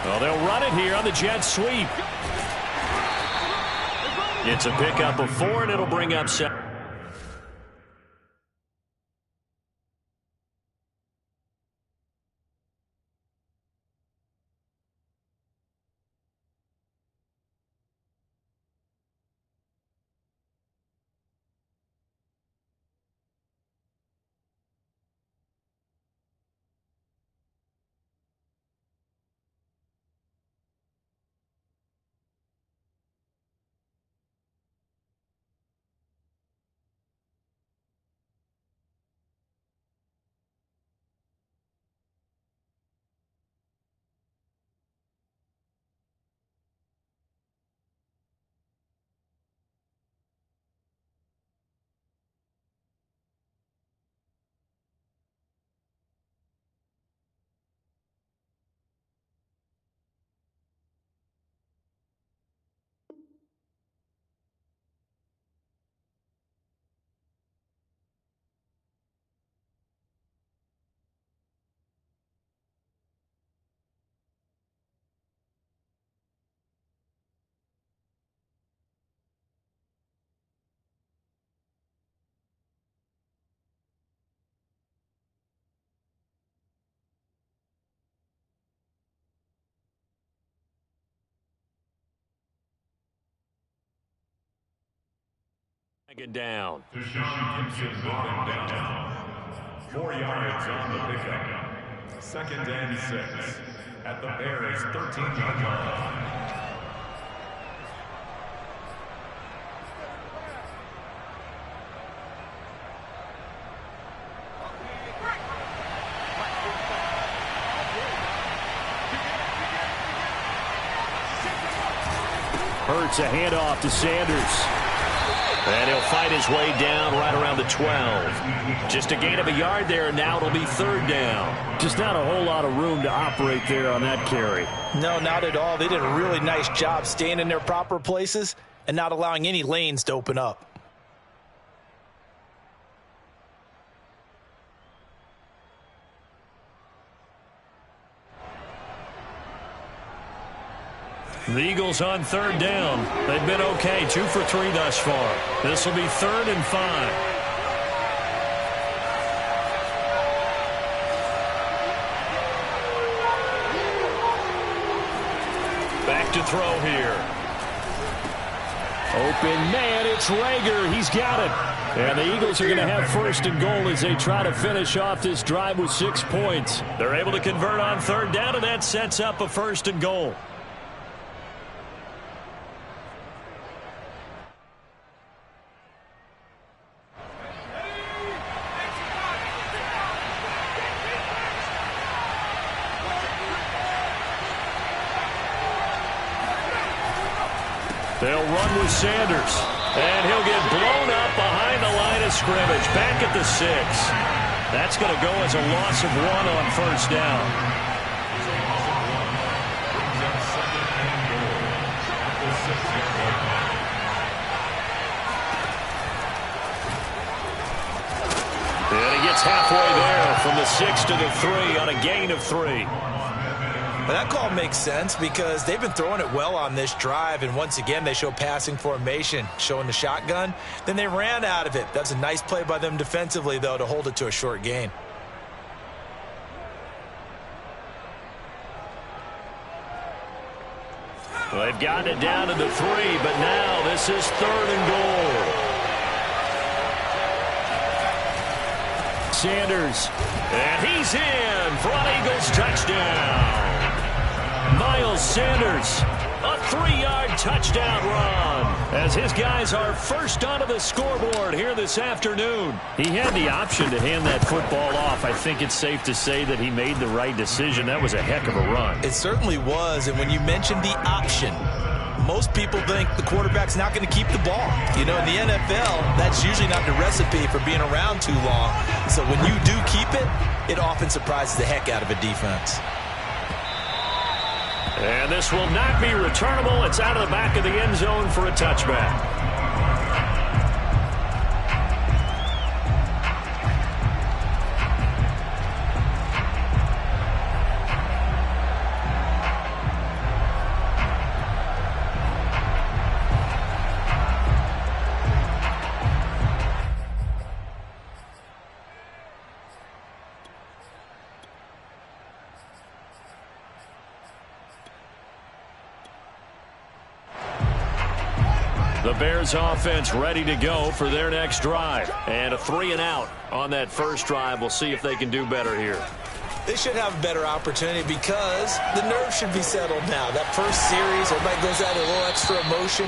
Well, they'll run it here on the jet sweep. It's a pickup of 4, and it'll bring up 7. Second down. Deshaun Gibson brought him down. 4 yards on the pickup. 2nd and 6 at the Bears' 13-yard line. Hurts a handoff to Sanders. And he'll fight his way down right around the 12. Just a gain of a yard there, and now it'll be 3rd down. Just not a whole lot of room to operate there on that carry. No, not at all. They did a really nice job staying in their proper places and not allowing any lanes to open up. The Eagles on 3rd down. They've been okay, 2 for 3 thus far. This will be 3rd and 5. Back to throw here. Open man, it's Rager. He's got it. And the Eagles are going to have 1st and goal as they try to finish off this drive with 6 points. They're able to convert on 3rd down, and that sets up a 1st and goal. They'll run with Sanders, and he'll get blown up behind the line of scrimmage, back at the 6. That's going to go as a loss of 1 on 1st down. And he gets halfway there from the 6 to the 3 on a gain of 3. Well, that call makes sense because they've been throwing it well on this drive, and once again they show passing formation, showing the shotgun. Then they ran out of it. That's a nice play by them defensively, though, to hold it to a short gain. Well, they've gotten it down to the 3, but now this is 3rd and goal. Sanders, and he's in for an Eagles touchdown. Miles Sanders, a 3-yard touchdown run as his guys are first onto the scoreboard here this afternoon. He had the option to hand that football off. I think it's safe to say that he made the right decision. That was a heck of a run. It certainly was, and when you mentioned the option, most people think the quarterback's not going to keep the ball. You know, in the NFL, that's usually not the recipe for being around too long. So when you do keep it, it often surprises the heck out of a defense. And this will not be returnable. It's out of the back of the end zone for a touchback. The Bears offense ready to go for their next drive. And a 3-and-out on that first drive. We'll see if they can do better here. They should have a better opportunity because the nerves should be settled now. That first series, everybody goes out with a little extra emotion.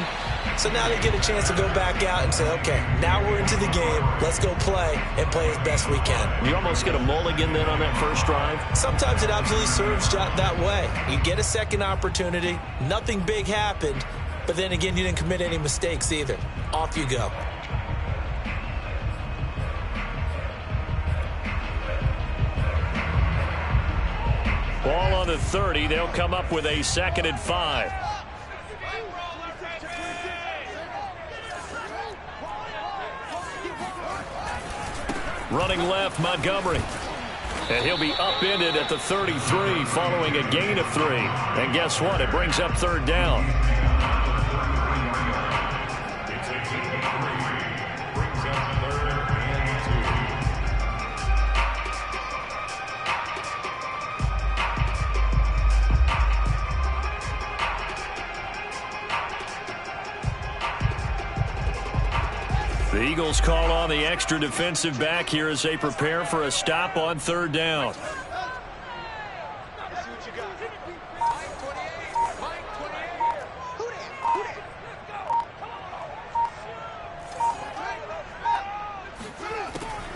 So now they get a chance to go back out and say, okay, now we're into the game. Let's go play and play as best we can. You almost get a mulligan then on that first drive? Sometimes it absolutely serves that way. You get a second opportunity. Nothing big happened. But then again, you didn't commit any mistakes either. Off you go. Ball on the 30. They'll come up with a 2nd and 5. Running left, Montgomery. And he'll be upended at the 33 following a gain of 3. And guess what? It brings up 3rd down. The Eagles call on the extra defensive back here as they prepare for a stop on 3rd down.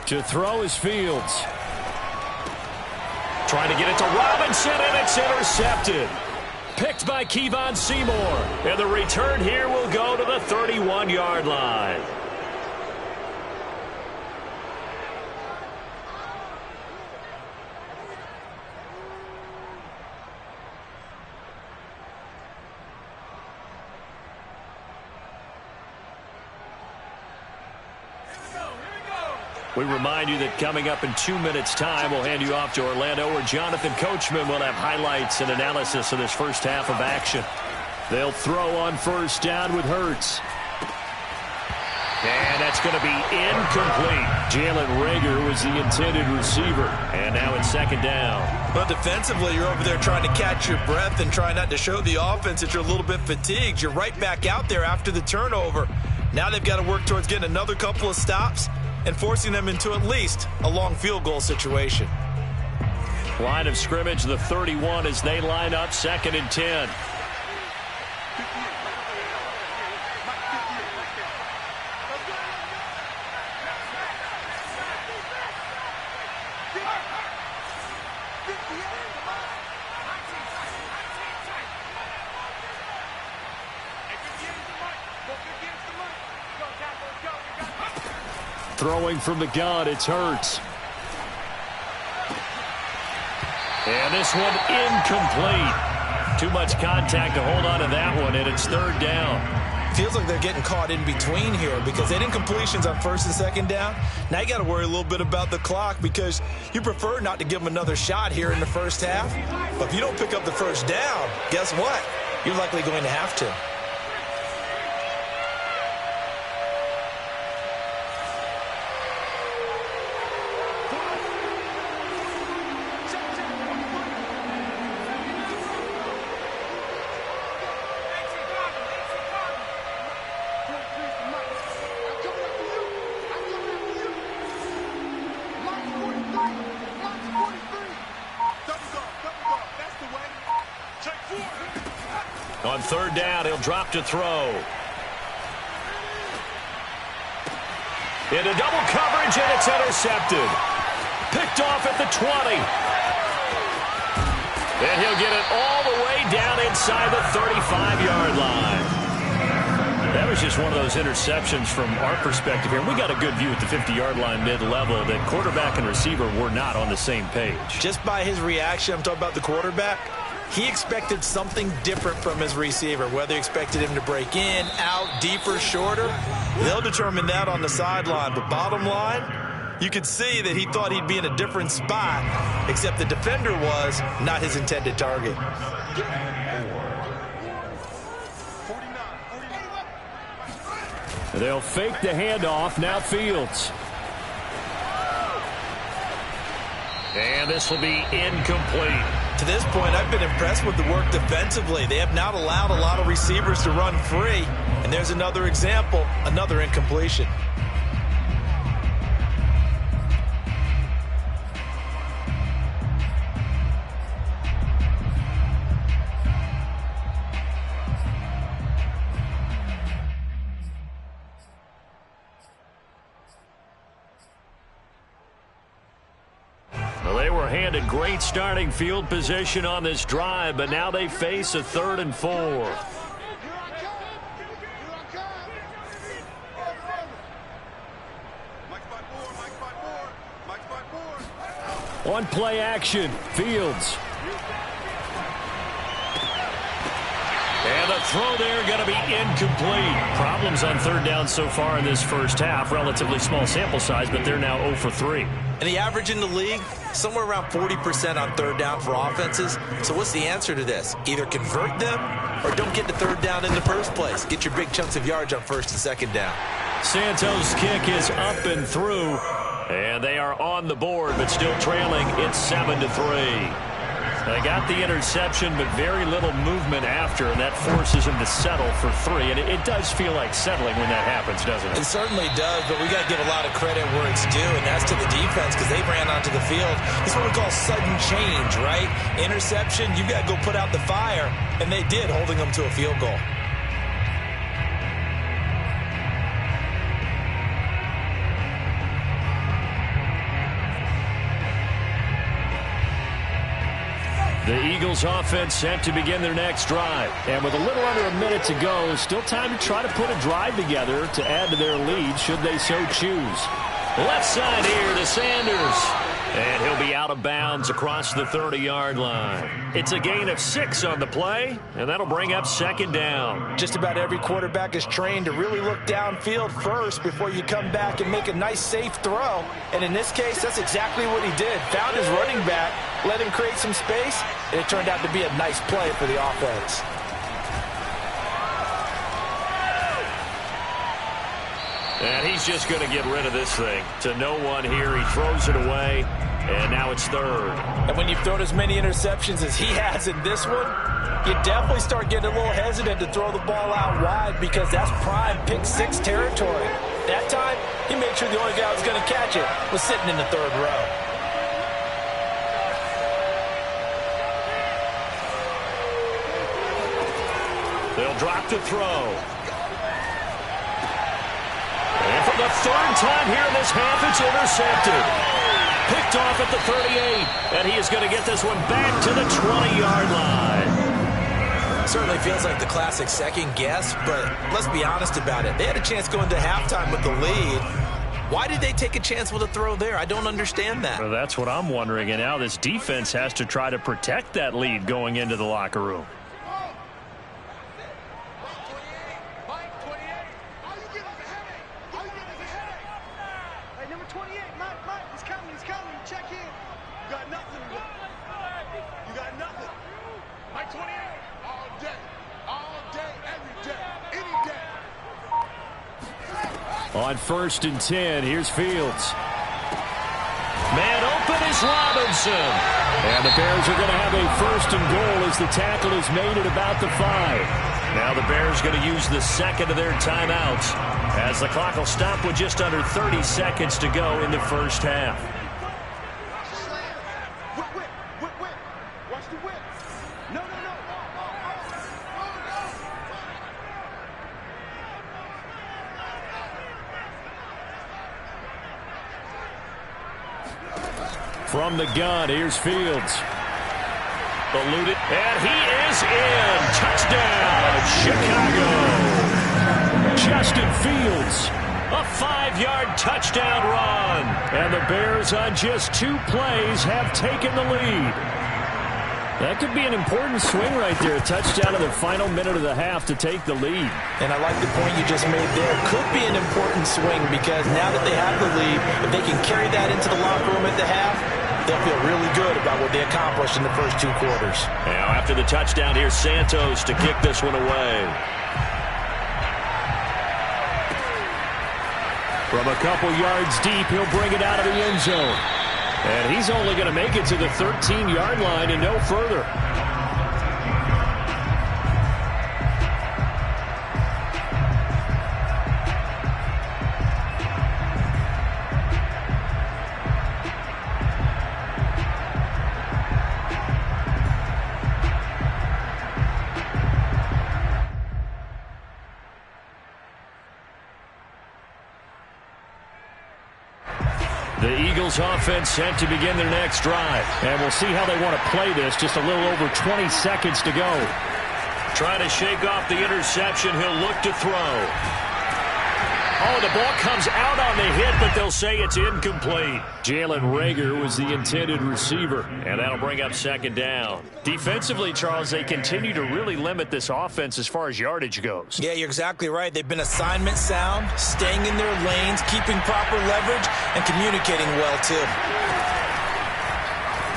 To throw is Fields. Trying to get it to Robinson, and it's intercepted. Picked by Kevon Seymour. And the return here will go to the 31-yard line. We remind you that coming up in 2 minutes' time, we'll hand you off to Orlando, where Jonathan Coachman will have highlights and analysis of this first half of action. They'll throw on 1st down with Hurts. And that's going to be incomplete. Jalen Reagor was the intended receiver. And now it's 2nd down. But defensively, you're over there trying to catch your breath and try not to show the offense that you're a little bit fatigued. You're right back out there after the turnover. Now they've got to work towards getting another couple of stops and forcing them into at least a long field goal situation. Line of scrimmage, the 31 as they line up 2nd and 10. Throwing from the gun, it's Hurts. And this one incomplete. Too much contact to hold on to that one, and it's 3rd down. Feels like they're getting caught in between here because they didn't completions on 1st and 2nd down. Now you got to worry a little bit about the clock because you prefer not to give them another shot here in the first half. But if you don't pick up the 1st down, guess what? You're likely going to have to. On 3rd down, he'll drop to throw. Into double coverage, and it's intercepted. Picked off at the 20. And he'll get it all the way down inside the 35-yard line. That was just one of those interceptions from our perspective here. We got a good view at the 50-yard line mid-level that quarterback and receiver were not on the same page. Just by his reaction, I'm talking about the quarterback, he expected something different from his receiver, whether he expected him to break in, out, deeper, shorter. They'll determine that on the sideline. But bottom line, you could see that he thought he'd be in a different spot, except the defender was not his intended target. They'll fake the handoff. Now Fields. And this will be incomplete. To this point, I've been impressed with the work defensively. They have not allowed a lot of receivers to run free. And there's another example, another incompletion. Well, they were handed great starting field position on this drive, but now they face a 3rd and 4. On play action, Fields. And the throw there going to be incomplete. Problems on 3rd down so far in this first half. Relatively small sample size, but they're now 0 for 3. And the average in the league, somewhere around 40% on 3rd down for offenses. So what's the answer to this? Either convert them or don't get the 3rd down in the first place. Get your big chunks of yards on 1st and 2nd down. Santos' kick is up and through. And they are on the board, but still trailing. It's 7-3. They got the interception, but very little movement after, and that forces him to settle for 3. And it does feel like settling when that happens, doesn't it? It certainly does, but we got to give a lot of credit where it's due, and that's to the defense because they ran onto the field. It's what we call sudden change, right? Interception, you got to go put out the fire, and they did, holding them to a field goal. The Eagles offense set to begin their next drive. And with a little under a minute to go, still time to try to put a drive together to add to their lead should they so choose. Left side here to Sanders. And he'll be out of bounds across the 30-yard line. It's a gain of 6 on the play, and that'll bring up 2nd down. Just about every quarterback is trained to really look downfield first before you come back and make a nice, safe throw. And in this case, that's exactly what he did. Found his running back, let him create some space, and it turned out to be a nice play for the offense. And he's just going to get rid of this thing. To no one here, he throws it away, and now it's 3rd. And when you've thrown as many interceptions as he has in this one, you definitely start getting a little hesitant to throw the ball out wide because that's prime pick 6 territory. That time, he made sure the only guy who was going to catch it was sitting in the 3rd row. They'll drop to throw. And for the 3rd time here in this half, it's intercepted. Picked off at the 38, and he is going to get this one back to the 20-yard line. Certainly feels like the classic second guess, but let's be honest about it. They had a chance going to halftime with the lead. Why did they take a chance with a throw there? I don't understand that. Well, that's what I'm wondering, and now this defense has to try to protect that lead going into the locker room. On 1st and 10, here's Fields. Man open is Robinson. And the Bears are going to have a 1st and goal as the tackle is made at about the 5. Now the Bears going to use the 2nd of their timeouts as the clock will stop with just under 30 seconds to go in the first half. From the gun, here's Fields. Eluded, and he is in. Touchdown, Chicago. Justin Fields, a 5-yard touchdown run. And the Bears on just 2 plays have taken the lead. That could be an important swing right there. A touchdown in the final minute of the half to take the lead. And I like the point you just made there. Could be an important swing because now that they have the lead, if they can carry that into the locker room at the half, they'll feel really good about what they accomplished in the first 2 quarters. Now after the touchdown, here's Santos to kick this one away. From a couple yards deep, he'll bring it out of the end zone. And he's only going to make it to the 13-yard line and no further. The Eagles offense set to begin their next drive. And we'll see how they want to play this. Just a little over 20 seconds to go. Trying to shake off the interception. He'll look to throw. Oh, the ball comes out on the hit, but they'll say it's incomplete. Jalen Reagor was the intended receiver, and that'll bring up second down. Defensively, Charles, they continue to really limit this offense as far as yardage goes. Yeah, you're exactly right. They've been assignment sound, staying in their lanes, keeping proper leverage, and communicating well, too.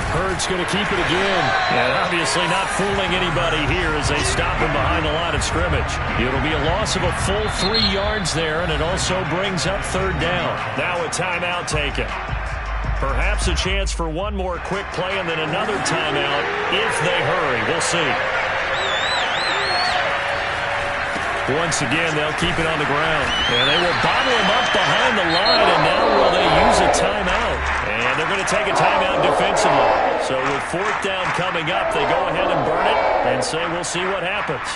Hurd's going to keep it again. And obviously not fooling anybody here as they stop him behind the line of scrimmage. It'll be a loss of a full 3 yards there, and it also brings up third down. Now a timeout taken. Perhaps a chance for one more quick play and then another timeout if they hurry. We'll see. Once again, they'll keep it on the ground. And they will bottle him up behind the line, and now will they use a timeout? And they're going to take a timeout defensively. So with fourth down coming up, they go ahead and burn it and say we'll see what happens.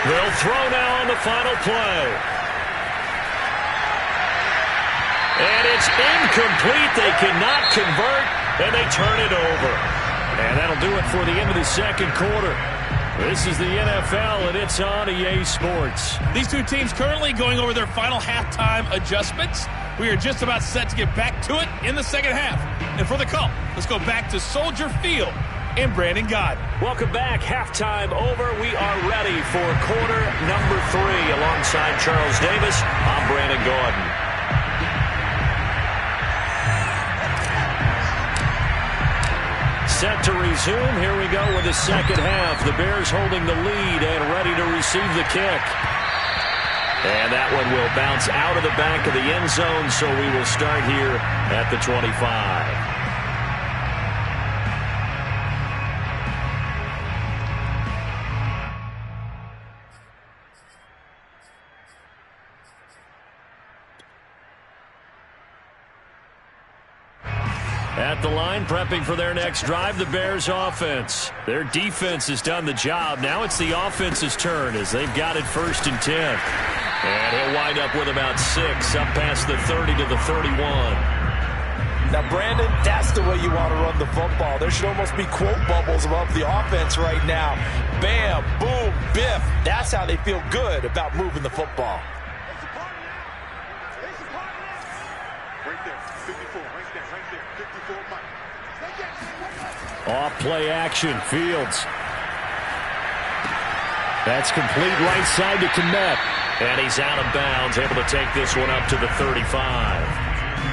They'll throw now on the final play. And it's incomplete. They cannot convert, and they turn it over. And that'll do it for the end of the second quarter. This is the NFL, and it's on EA Sports. These two teams currently going over their final halftime adjustments. We are just about set to get back to it in the second half. And for the call, let's go back to Soldier Field and Brandon Gaudin. Welcome back. Halftime over. We are ready for quarter number 3. Alongside Charles Davis, I'm Brandon Gaudin. Set to resume. Here we go with the second half. The Bears holding the lead and ready to receive the kick. And that one will bounce out of the back of the end zone, so we will start here at the 25. At the line, prepping for their next drive, the Bears offense. Their defense has done the job. Now it's the offense's turn as they've got it 1st and 10. And he'll wind up with about 6 up past the 30 to the 31. Now, Brandon, that's the way you want to run the football. There should almost be quote bubbles above the offense right now. Bam, boom, biff. That's how they feel good about moving the football. Off play action, Fields. That's complete right side to Kmet. And he's out of bounds, able to take this one up to the 35.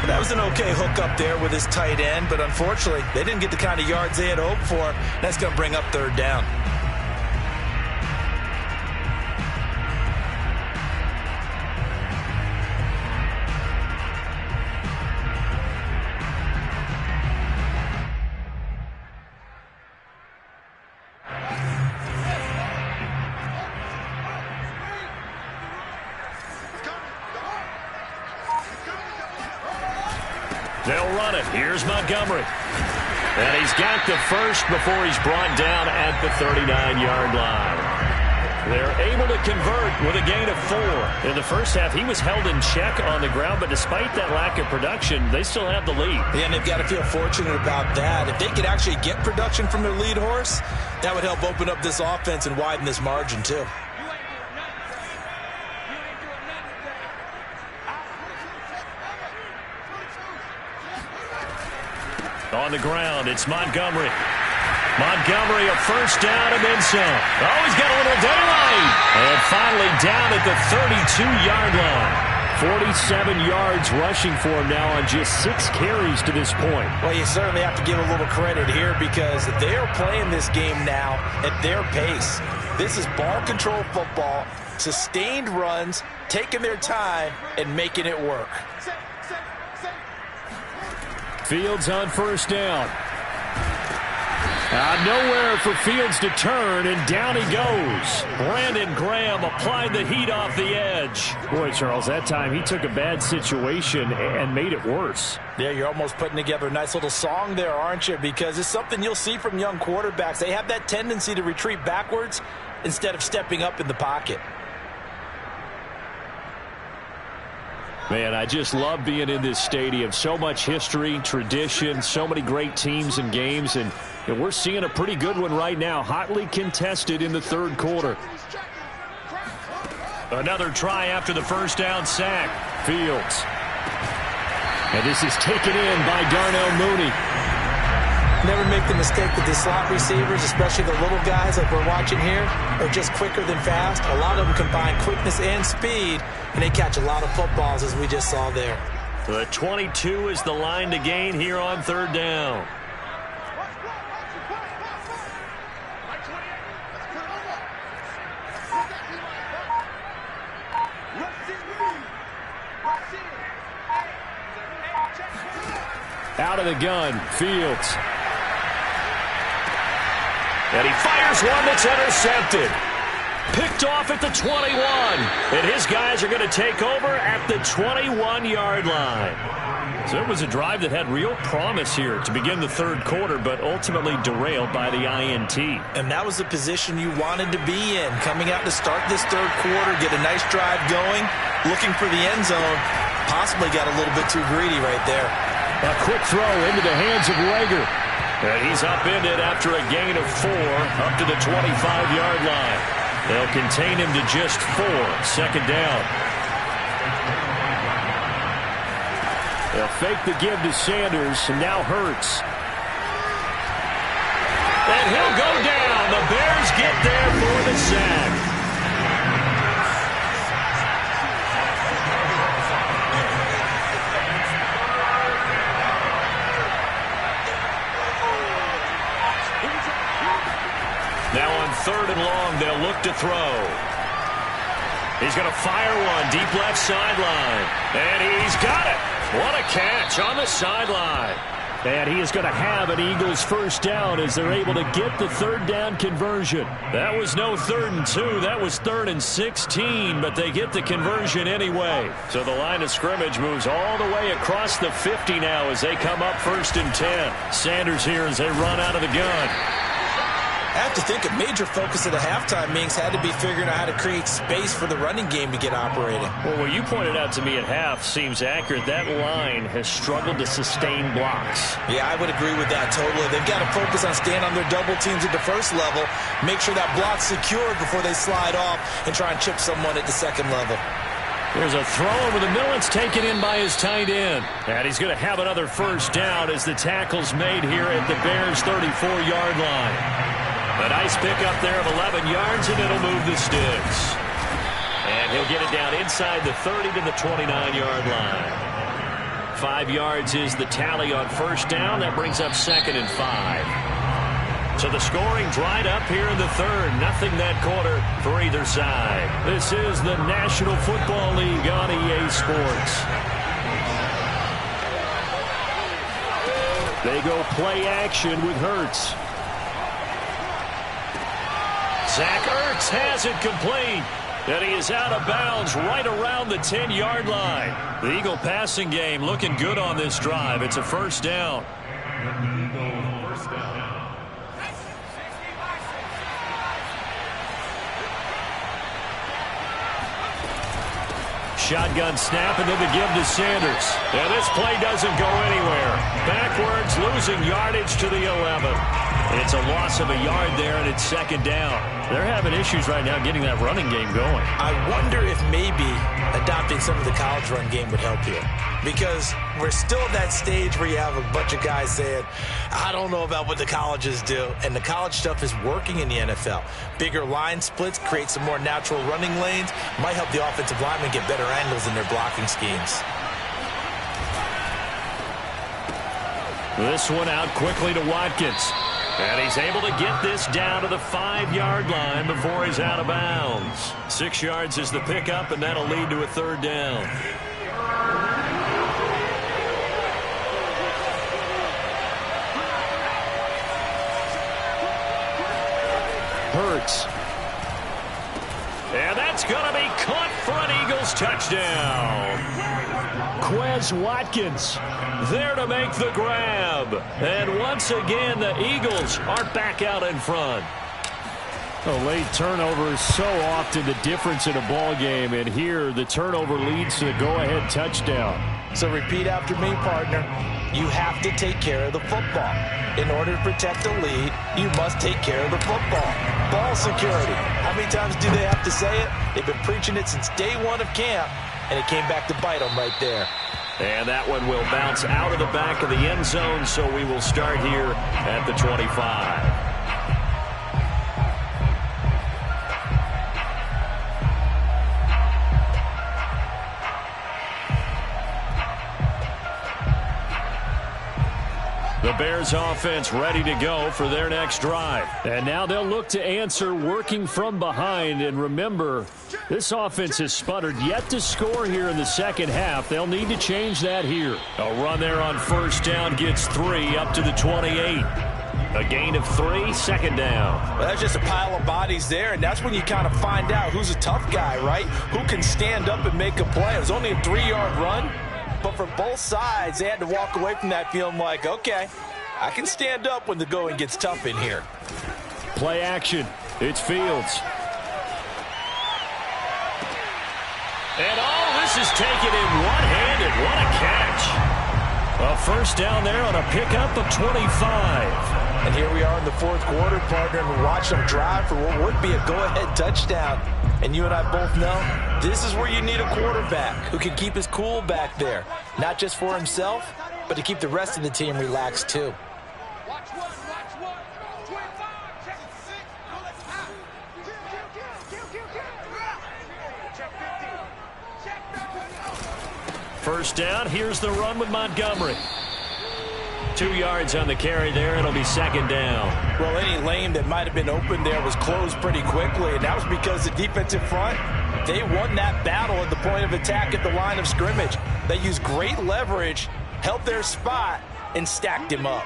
That was an okay hook up there with his tight end, but unfortunately, they didn't get the kind of yards they had hoped for. That's going to bring up third down. They'll run it. Here's Montgomery. And he's got the first before he's brought down at the 39-yard line. They're able to convert with a gain of 4. In the first half, he was held in check on the ground, but despite that lack of production, they still have the lead. Yeah, and they've got to feel fortunate about that. If they could actually get production from their lead horse, that would help open up this offense and widen this margin, too. On the ground, it's Montgomery. Montgomery, a first down and then some. Oh, he's got a little daylight. And finally down at the 32-yard line. 47 yards rushing for him now on just 6 carries to this point. Well, you certainly have to give a little credit here because they are playing this game now at their pace. This is ball control football, sustained runs, taking their time and making it work. Fields on first down. Nowhere for Fields to turn, and down he goes. Brandon Graham applied the heat off the edge. Boy, Charles, that time he took a bad situation and made it worse. Yeah, you're almost putting together a nice little song there, aren't you? Because it's something you'll see from young quarterbacks. They have that tendency to retreat backwards instead of stepping up in the pocket. Man, I just love being in this stadium. So much history, tradition, so many great teams and games, and we're seeing a pretty good one right now, hotly contested in the third quarter. Another try after the first down sack. Fields. And this is taken in by Darnell Mooney. Never make the mistake that the slot receivers, especially the little guys like we're watching here, are just quicker than fast. A lot of them combine quickness and speed, and they catch a lot of footballs, as we just saw there. The 22 is the line to gain here on third down. Out of the gun, Fields. And he fires one that's intercepted. Picked off at the 21. And his guys are going to take over at the 21-yard line. So it was a drive that had real promise here to begin the third quarter, but ultimately derailed by the INT. And that was the position you wanted to be in. Coming out to start this third quarter, get a nice drive going, looking for the end zone. Possibly got a little bit too greedy right there. A quick throw into the hands of Rager. And he's upended after a gain of 4 up to the 25-yard line. They'll contain him to just 4. Second down. They'll fake the give to Sanders, and now Hurts. And he'll go down. The Bears get there for the sack. Now on third and long, they'll look to throw. He's going to fire one deep left sideline. And he's got it. What a catch on the sideline. And he is going to have an Eagles first down as they're able to get the third down conversion. That was no 3rd and 2. That was 3rd and 16, but they get the conversion anyway. So the line of scrimmage moves all the way across the 50 now as they come up 1st and 10. Sanders here as they run out of the gun. I have to think a major focus of the halftime meetings had to be figuring out how to create space for the running game to get operating. Well, what you pointed out to me at half seems accurate. That line has struggled to sustain blocks. Yeah, I would agree with that totally. They've got to focus on staying on their double teams at the first level, make sure that block's secured before they slide off and try and chip someone at the second level. There's a throw over the middle. It's taken in by his tight end. And he's going to have another first down as the tackle's made here at the Bears' 34-yard line. A nice pickup there of 11 yards, and it'll move the sticks. And he'll get it down inside the 30 to the 29-yard line. 5 yards is the tally on first down. That brings up 2nd and 5. So the scoring dried up here in the third. Nothing that quarter for either side. This is the National Football League on EA Sports. They go play action with Hurts. Zach Ertz has it complete, and he is out of bounds right around the 10-yard line. The Eagle passing game looking good on this drive. It's a first down. Shotgun snap, and then the give to Sanders. And this play doesn't go anywhere. Backwards, losing yardage to the 11. It's a loss of a yard there, and it's second down. They're having issues right now getting that running game going. I wonder if maybe adopting some of the college run game would help here. Because we're still at that stage where you have a bunch of guys saying, I don't know about what the colleges do. And the college stuff is working in the NFL. Bigger line splits, create some more natural running lanes, might help the offensive linemen get better angles in their blocking schemes. This one out quickly to Watkins. And he's able to get this down to the 5-yard line before he's out of bounds. 6 yards is the pickup, and that'll lead to a third down. Hurts. And that's going to be caught for an Eagles touchdown. Quez Watkins there to make the grab. And once again, the Eagles are back out in front. A late turnover is so often the difference in a ball game, and here the turnover leads to the go-ahead touchdown. So repeat after me, partner. You have to take care of the football. In order to protect a lead, you must take care of the football. Ball security. How many times do they have to say it? They've been preaching it since day one of camp, and it came back to bite them right there. And that one will bounce out of the back of the end zone, so we will start here at the 25. The Bears offense ready to go for their next drive. And now they'll look to answer working from behind. And remember, this offense has sputtered yet to score here in the second half. They'll need to change that here. A run there on first down gets 3 up to the 28. A gain of 3, second down. Well, that's just a pile of bodies there, and that's when you kind of find out who's a tough guy, right? Who can stand up and make a play. It was only a 3-yard run. But for both sides, they had to walk away from that feeling like, okay, I can stand up when the going gets tough in here. Play action. It's Fields. And this is taken in one-handed. What a catch. A first down there on a pickup of 25. And here we are in the fourth quarter, partner, and we watch them drive for what would be a go-ahead touchdown. And you and I both know this is where you need a quarterback who can keep his cool back there. Not just for himself, but to keep the rest of the team relaxed too. First down, here's the run with Montgomery. 2 yards on the carry there. It'll be second down. Well, any lane that might have been open there was closed pretty quickly, and that was because the defensive front, they won that battle at the point of attack at the line of scrimmage. They used great leverage, held their spot, and stacked him up.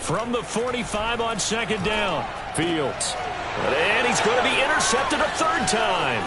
From the 45 on second down, Fields. And he's going to be intercepted a third time.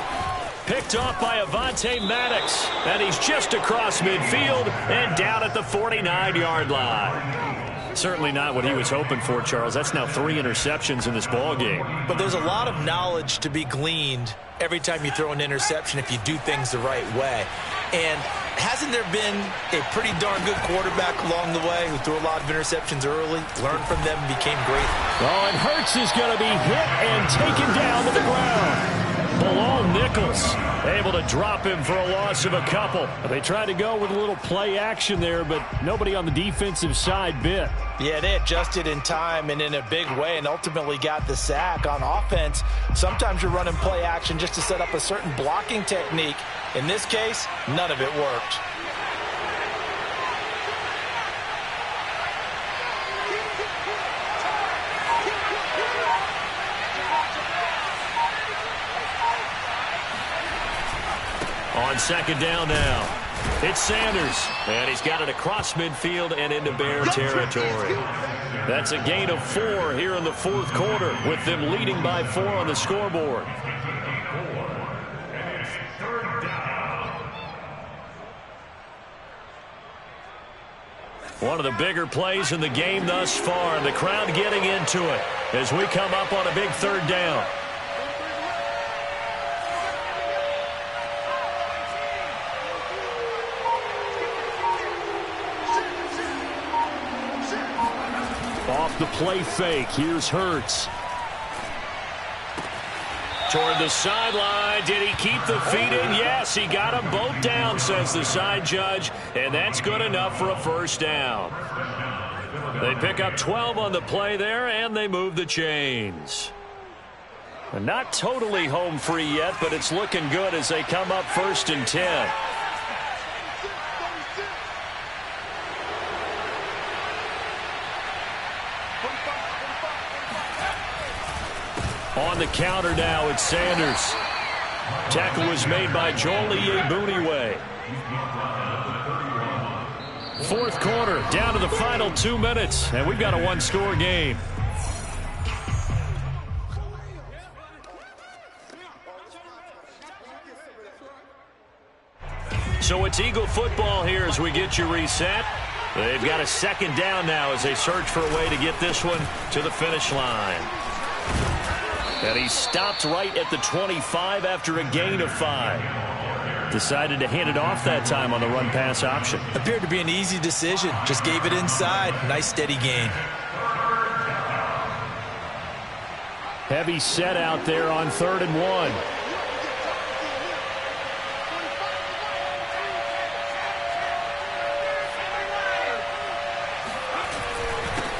Picked off by Avonte Maddox. And he's just across midfield and down at the 49-yard line. Certainly not what he was hoping for, Charles. That's now 3 interceptions in this ball game. But there's a lot of knowledge to be gleaned every time you throw an interception if you do things the right way. And hasn't there been a pretty darn good quarterback along the way who threw a lot of interceptions early, learned from them, and became great? Oh, and Hurts is going to be hit and taken down to the ground. Bilal Nichols able to drop him for a loss of a couple. They tried to go with a little play action there, but nobody on the defensive side bit. Yeah, they adjusted in time and in a big way and ultimately got the sack. On offense, sometimes you're running play action just to set up a certain blocking technique. In this case, none of it worked. On second down now, it's Sanders, and he's got it across midfield and into Bear territory. That's a gain of 4 here in the fourth quarter, with them leading by 4 on the scoreboard. One of the bigger plays in the game thus far, and the crowd getting into it as we come up on a big third down. off the play fake. Here's Hurts. Toward the sideline. Did he keep the feet in? Yes, he got them both down, says the side judge. And that's good enough for a first down. They pick up 12 on the play there, and they move the chains. Not totally home free yet, but it's looking good as they come up 1st and 10. On the counter now, it's Sanders. Tackle was made by Joel Iyiegbuniwe. 4th quarter, down to the final 2 minutes, and we've got a one-score game. So it's Eagle football here as we get you reset. They've got a 2nd down now as they search for a way to get this one to the finish line. And he stopped right at the 25 after a gain of 5. Decided to hand it off that time on the run-pass option. Appeared to be an easy decision. Just gave it inside. Nice steady gain. Heavy set out there on 3rd and 1.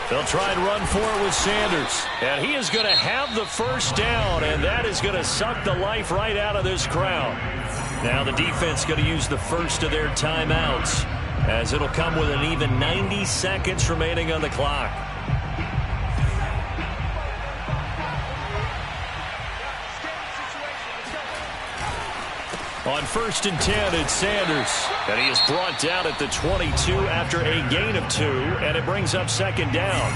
They'll try and run for it with Sanders. And he is going to have the first down, and that is going to suck the life right out of this crowd. Now the defense going to use the first of their timeouts, as it'll come with an even 90 seconds remaining on the clock. On 1st and 10, it's Sanders. And he is brought down at the 22 after a gain of 2, and it brings up 2nd down.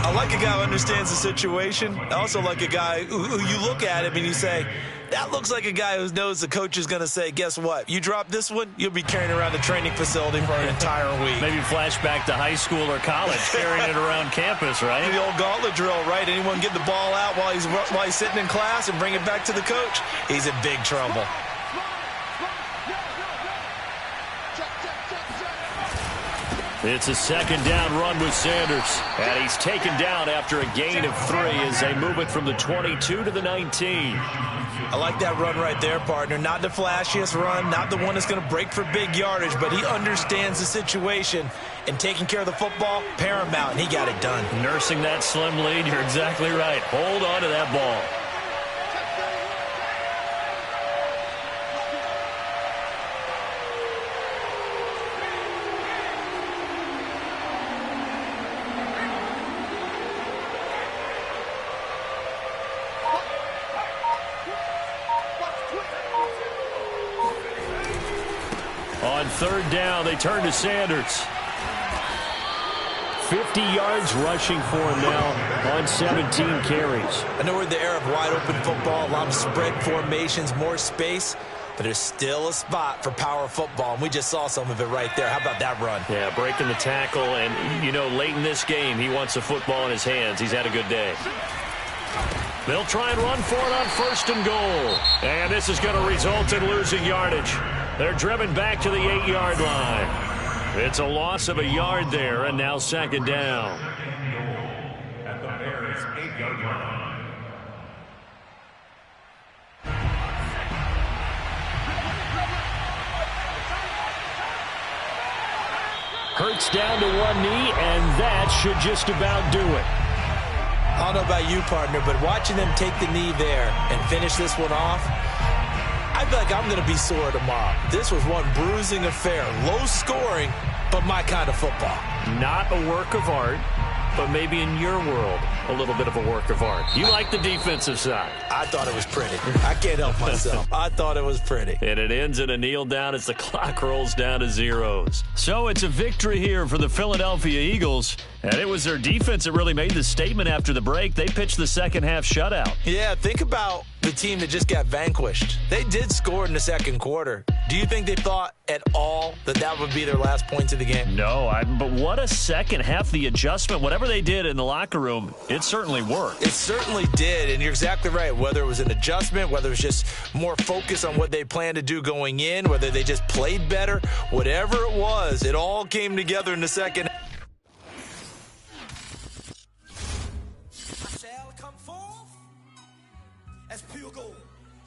I like a guy who understands the situation. I also like a guy who you look at him and you say, that looks like a guy who knows the coach is going to say, guess what? You drop this one, you'll be carrying around the training facility for an entire week. Maybe flashback to high school or college, carrying it around campus, right? The old gauntlet drill, right? Anyone get the ball out while he's sitting in class and bring it back to the coach? He's in big trouble. It's a 2nd down run with Sanders. And he's taken down after a gain of 3 as they move it from the 22 to the 19. I like that run right there, partner. Not the flashiest run, not the one that's going to break for big yardage, but he understands the situation, and taking care of the football, paramount, and he got it done. Nursing that slim lead, you're exactly right. Hold on to that ball. On 3rd down, they turn to Sanders. 50 yards rushing for him now on 17 carries. I know we're in the era of wide-open football, a lot of spread formations, more space, but there's still a spot for power football, and we just saw some of it right there. How about that run? Yeah, breaking the tackle, and, you know, late in this game, he wants the football in his hands. He's had a good day. They'll try and run for it on 1st and goal. And this is going to result in losing yardage. They're driven back to the 8-yard line. It's a loss of a yard there, and now 2nd down. At the Bears' 8-yard line. Hurts down to one knee, and that should just about do it. I don't know about you, partner, but watching them take the knee there and finish this one off, I feel like I'm going to be sore tomorrow. This was one bruising affair. Low scoring, but my kind of football. Not a work of art, but maybe in your world, a little bit of a work of art. You like the defensive side. I thought it was pretty. I can't help myself. I thought it was pretty. And it ends in a kneel down as the clock rolls down to zeros. So it's a victory here for the Philadelphia Eagles. And it was their defense that really made the statement after the break. They pitched the second half shutout. Yeah, think about the team that just got vanquished. They did score in the second quarter. Do you think they thought at all that that would be their last points of the game? No, but what a second half. The adjustment, whatever they did in the locker room, it certainly worked. It certainly did, and you're exactly right. Whether it was an adjustment, whether it was just more focus on what they planned to do going in, whether they just played better, whatever it was, it all came together in the second.